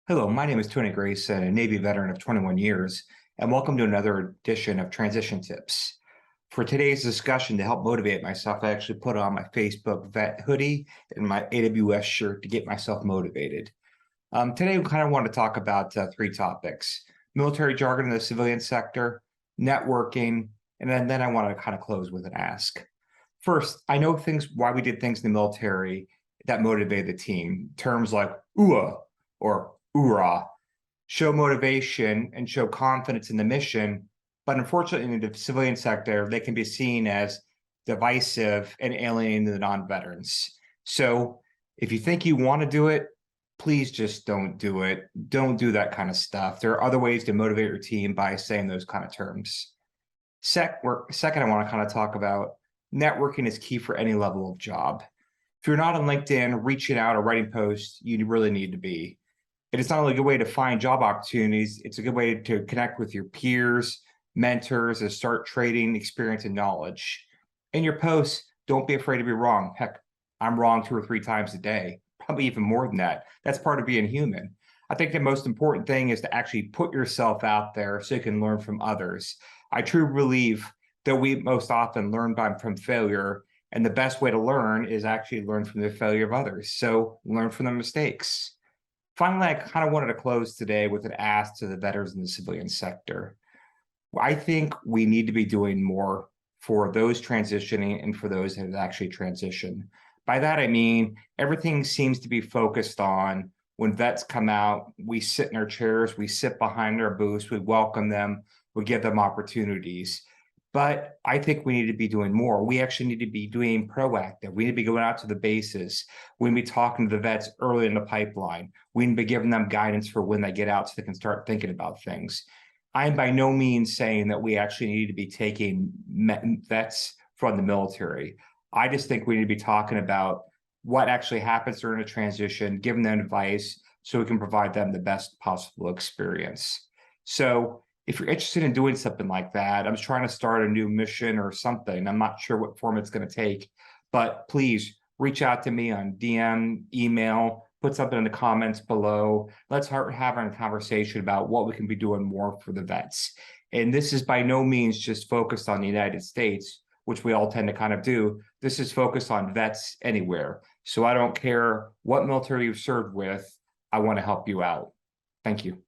Hello, my name is Tony Grayson, a Navy veteran of 21 years, and welcome to another edition of Transition Tips. For today's discussion, to help motivate myself, I actually put on my Facebook vet hoodie and my AWS shirt to get myself motivated. Today, we kind of want to talk about three topics: military jargon in the civilian sector, networking, and then I want to kind of close with an ask. First, I know why we did things in the military that motivated the team. Terms like UA or URA show motivation and show confidence in the mission, but unfortunately in the civilian sector, they can be seen as divisive and alienating to the non-veterans. So if you think you want to do it, please just don't do it. Don't do that kind of stuff. There are other ways to motivate your team by saying those kind of terms. Second, I want to kind of talk about networking is key for any level of job. If you're not on LinkedIn, reaching out or writing posts, you really need to be. It is not only a good way to find job opportunities, it's a good way to connect with your peers, mentors, and start trading experience and knowledge. In your posts, don't be afraid to be wrong. Heck, I'm wrong 2 or 3 times a day, probably even more than that. That's part of being human. I think the most important thing is to actually put yourself out there so you can learn from others. I truly believe that we most often learn from failure, and the best way to learn is actually learn from the failure of others. So learn from their mistakes. Finally, I kind of wanted to close today with an ask to the veterans in the civilian sector. I think we need to be doing more for those transitioning and for those that have actually transitioned. By that, I mean, everything seems to be focused on when vets come out, we sit in our chairs, we sit behind our booths, we welcome them, we give them opportunities. But I think we need to be doing more. We actually need to be doing proactive. We need to be going out to the bases. We need to be talking to the vets early in the pipeline. We need to be giving them guidance for when they get out so they can start thinking about things. I am by no means saying that we actually need to be taking vets from the military. I just think we need to be talking about what actually happens during a transition, giving them advice so we can provide them the best possible experience. So if you're interested in doing something like that, I'm just trying to start a new mission or something. I'm not sure what form it's going to take, but please reach out to me on DM, email, put something in the comments below. Let's start having a conversation about what we can be doing more for the vets. And this is by no means just focused on the United States, which we all tend to kind of do. This is focused on vets anywhere. So I don't care what military you've served with. I want to help you out. Thank you.